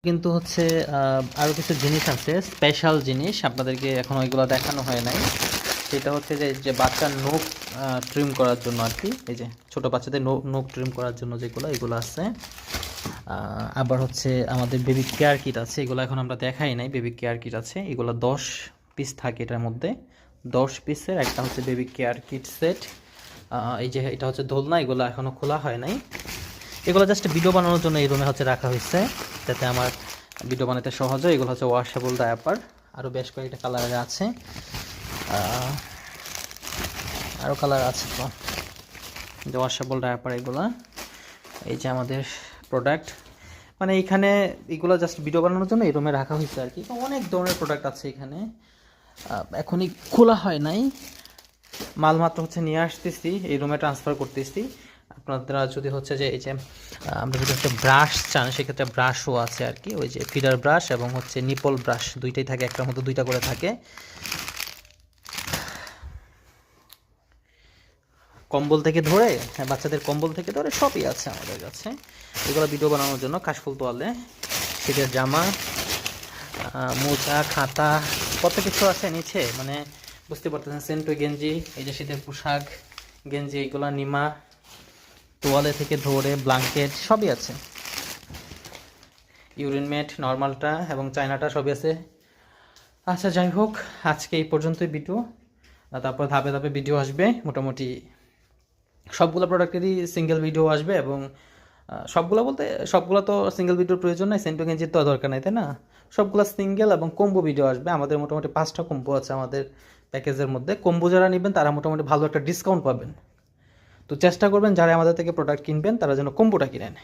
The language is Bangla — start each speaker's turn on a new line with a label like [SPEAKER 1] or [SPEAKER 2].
[SPEAKER 1] কিন্তু হচ্ছে আরও কিছু জিনিস আছে, স্পেশাল জিনিস আপনাদেরকে এখন ওইগুলো দেখানো হয় নাই। সেটা হচ্ছে যে যে বাচ্চার নখ ট্রিম করার জন্য আর কি, এই যে ছোটো বাচ্চাদের নখ ট্রিম করার জন্য যেগুলো এগুলো আছে। আবার হচ্ছে আমাদের বেবি কেয়ার কিট আছে, এগুলো এখন আমরা দেখাই নাই। বেবি কেয়ার কিট আছে, এগুলো 10 পিস থাকে এটার মধ্যে, 10 পিসের একটা হচ্ছে বেবি কেয়ার কিট সেট। এই যে এটা হচ্ছে দোলনা, এগুলো এখনও খোলা হয় নাই। এগুলো জাস্ট ভিডিও বানানোর জন্য এই রুমে হচ্ছে রাখা হয়েছে, যাতে আমার ভিডিও বানাতে সহজ হয়। এগুলো হচ্ছে ওয়াশেবল ডায়াপার, আরও বেশ কয়েকটা কালারের আছে, আরও কালার আছে তো, যে ওয়াশেবল ডায়াপার এগুলো। এই যে আমাদের প্রোডাক্ট, মানে এখানে এগুলো জাস্ট ভিডিও বানানোর জন্য এই রুমে রাখা হয়েছে আর কি। অনেক ধরনের প্রোডাক্ট আছে এখানে, এখনই খোলা হয় নাই। মাল মাত্র হচ্ছে নিয়ে আসতেছি, এই রুমে ট্রান্সফার করতেছি। আপনারা যদি হচ্ছে যে এই যে আমরা যদি হচ্ছে ব্রাশ চান, সেক্ষেত্রে ব্রাশও আছে আর কি। ওই যে ফিডার ব্রাশ এবং হচ্ছে নিপল ব্রাশ দুইটাই থাকে, একটার মধ্যে দুইটা করে থাকে। কম্বল থেকে ধরে, হ্যাঁ বাচ্চাদের কম্বল থেকে ধরে সবই আছে আমাদের কাছে। এগুলো ভিডিও বানানোর জন্য কাশফুল তোয়ালে, শীতের জামা, মোজা, খাতা, কত কিছু আছে নিচে, মানে বুঝতে পারতেছেন। সেন্টো গেঞ্জি, এই যে শীতের পোশাক গেঞ্জি, এইগুলা নিমা, তোয়ালে থেকে ধরে ব্ল্যাঙ্কেট সবই আছে। ইউরিন ম্যাট নর্মালটা এবং চায়নাটা সবই আছে। আচ্ছা যাই হোক, আজকে এই পর্যন্তই ভিডিও। তারপর ধাপে ধাপে ভিডিও আসবে, মোটামুটি সবগুলো প্রোডাক্টেরই সিঙ্গেল ভিডিও আসবে। এবং সবগুলো বলতে সবগুলো তো সিঙ্গেল ভিডিওর প্রয়োজন নাই, সেন্টো গেঞ্জির তো দরকার নাই, তাই না? সবগুলো সিঙ্গেল এবং কম্বো ভিডিও আসবে। আমাদের মোটামুটি 5টা কম্বো আছে আমাদের প্যাকেজের মধ্যে। কম্বো যারা নেবেন তারা মোটামুটি ভালো একটা ডিসকাউন্ট পাবেন। তো চেষ্টা করবেন যারা আমাদের থেকে প্রোডাক্ট কিনবেন তারা যেন কম্বোটা কিনেন।